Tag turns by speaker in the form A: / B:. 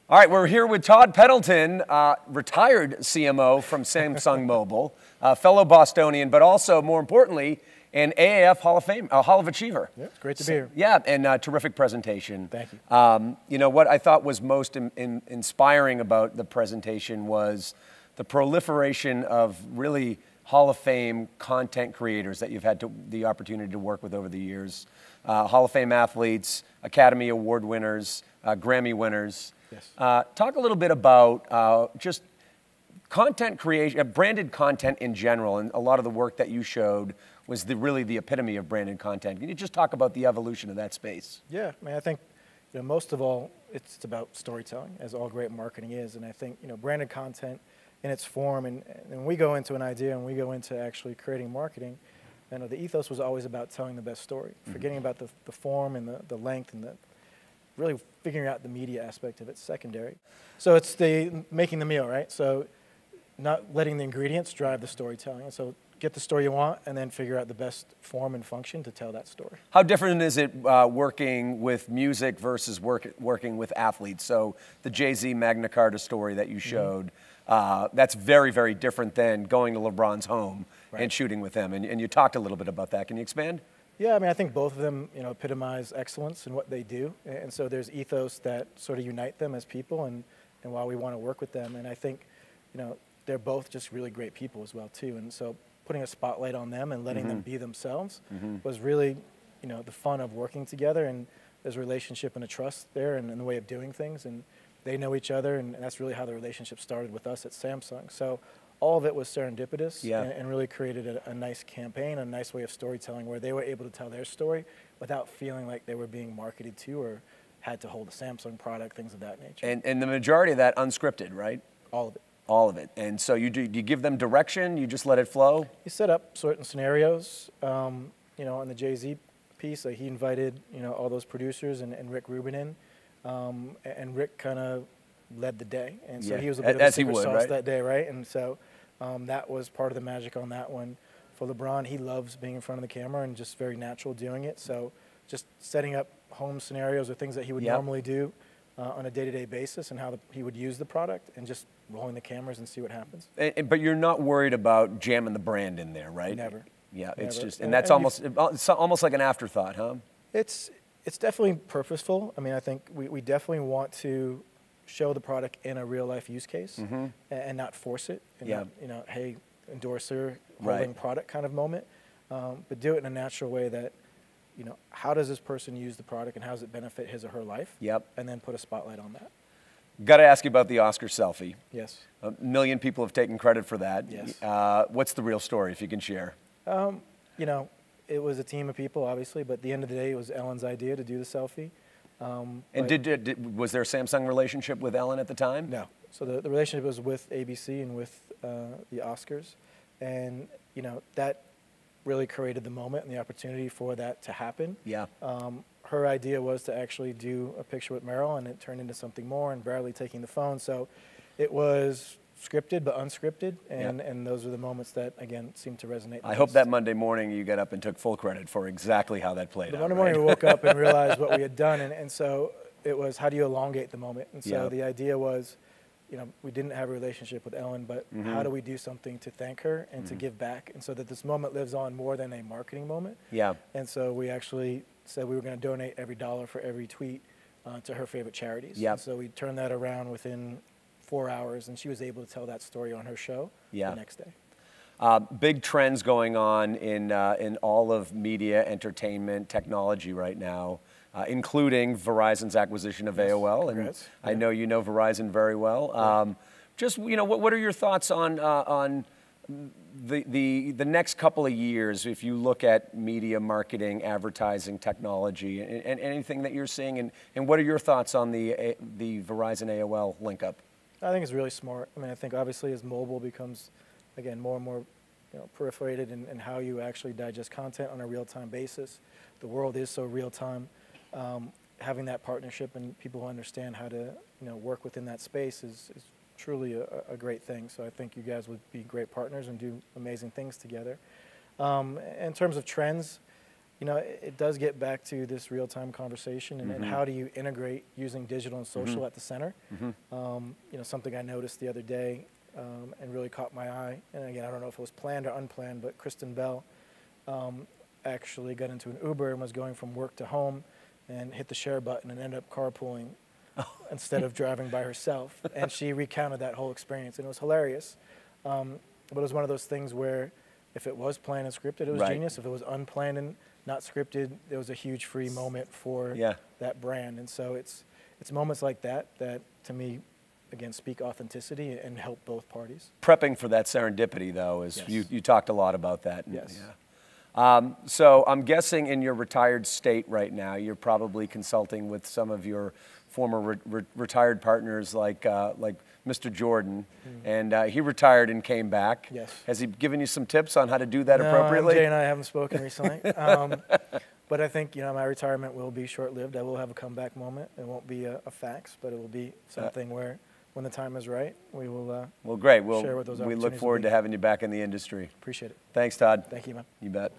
A: All right, we're here with Todd Pendleton, retired CMO from Samsung Mobile, fellow Bostonian, but also, more importantly, an AAF Hall of Fame, Hall of Achiever.
B: Yeah, it's great to be here.
A: Yeah, and terrific presentation.
B: Thank you.
A: You know, what I thought was most inspiring about the presentation was the proliferation of really Hall of Fame content creators that you've had the opportunity to work with over the years. Hall of Fame athletes, Academy Award winners, Grammy winners.
B: Yes.
A: Talk a little bit about just content creation, branded content in general, and a lot of the work that you showed was really the epitome of branded content. Can you just talk about the evolution of that space?
B: Yeah, I mean, I think most of all, it's about storytelling, as all great marketing is, and I think branded content in its form, and when we go into an idea and we go into actually creating marketing, the ethos was always about telling the best story, forgetting about the form and the length and really figuring out the media aspect of it secondary. So it's the making the meal, right? So not letting the ingredients drive the storytelling. And so get the story you want and then figure out the best form and function to tell that story.
A: How different is it working with music versus working with athletes? So the Jay-Z Magna Carta story that you showed, that's very, very different than going to LeBron's home and shooting with him. And you talked a little bit about that. Can you expand?
B: Yeah, I mean, I think both of them, epitomize excellence in what they do. And so there's ethos that sort of unite them as people and why we want to work with them. And I think, they're both just really great people as well, too. And so putting a spotlight on them and letting them be themselves was really, the fun of working together. And there's a relationship and a trust there and the way of doing things. And they know each other, and that's really how the relationship started with us at Samsung. So all of it was serendipitous and really created a nice campaign, a nice way of storytelling where they were able to tell their story without feeling like they were being marketed to or had to hold a Samsung product, things of that nature.
A: And the majority of that unscripted, right?
B: All of it.
A: All of it. And so you give them direction, you just let it flow?
B: You set up certain scenarios. On the Jay-Z piece, he invited, all those producers and Rick Rubin in. And Rick kind of led the day. And so he was a bit of a secret sauce that day, right? And so that was part of the magic on that one. For LeBron, he loves being in front of the camera and just very natural doing it. So just setting up home scenarios or things that he would normally do on a day-to-day basis and how he would use the product and just rolling the cameras and see what happens.
A: But you're not worried about jamming the brand in there, right?
B: Never.
A: Yeah,
B: Never.
A: it's just, and that's it's almost like an afterthought, huh?
B: It's definitely purposeful. I mean, I think we definitely want to show the product in a real-life use case and not force it. And not, hey, endorser, holding product kind of moment. But do it in a natural way that, how does this person use the product and how does it benefit his or her life? Yep. And then put a spotlight on that.
A: Got to ask you about the Oscar selfie.
B: Yes.
A: A million people have taken credit for that.
B: Yes.
A: What's the real story, if you can share?
B: It was a team of people, obviously, but at the end of the day, it was Ellen's idea to do the selfie.
A: And was there a Samsung relationship with Ellen at the time?
B: No. So the relationship was with ABC and with the Oscars. And, that really created the moment and the opportunity for that to happen. Yeah. Her idea was to actually do a picture with Meryl, and it turned into something more, and Bradley taking the phone. So it was scripted but unscripted, and those are the moments that, again, seem to resonate.
A: I hope that Monday morning you got up and took full credit for exactly how that played out.
B: Monday morning we woke up and realized what we had done, and so it was, how do you elongate the moment? And so the idea was, we didn't have a relationship with Ellen, but how do we do something to thank her and to give back, and so that this moment lives on more than a marketing moment? Yeah. And so we actually said we were going to donate every dollar for every tweet to her favorite charities. Yeah. So we turned that around within 4 hours, and she was able to tell that story on her show the next day.
A: Big trends going on in all of media, entertainment, technology right now, including Verizon's acquisition of AOL. And I know you know Verizon very well. Just, what are your thoughts on the next couple of years, if you look at media, marketing, advertising, technology, and anything that you're seeing, and what are your thoughts on the Verizon AOL link-up?
B: I think it's really smart. I mean, I think obviously as mobile becomes, again, more and more proliferated in how you actually digest content on a real-time basis, the world is so real-time. Having that partnership and people who understand how to work within that space is truly a great thing. So I think you guys would be great partners and do amazing things together. In terms of trends, you know, it does get back to this real-time conversation and how do you integrate using digital and social at the center. You know, something I noticed the other day and really caught my eye, and again, I don't know if it was planned or unplanned, but Kristen Bell actually got into an Uber and was going from work to home and hit the share button and ended up carpooling instead of driving by herself. And she recounted that whole experience, and it was hilarious. But it was one of those things where if it was planned and scripted, it was genius. If it was unplanned and not scripted, there was a huge free moment for that brand. And so it's moments like that that, to me, again, speak authenticity and help both parties.
A: Prepping for that serendipity, though, is you talked a lot about that. Yes. So I'm guessing in your retired state right now, you're probably consulting with some of your former retired partners like Mr. Jordan, and he retired and came back. Yes. Has he given you some tips on how to do that appropriately?
B: Jay and I haven't spoken recently, but I think, you know, my retirement will be short-lived. I will have a comeback moment. It won't be a fax, but it will be something where, when the time is right, we will
A: well, great.
B: share what those opportunities
A: we look forward to having you back in the industry.
B: Appreciate it.
A: Thanks, Todd.
B: Thank you, man.
A: You bet.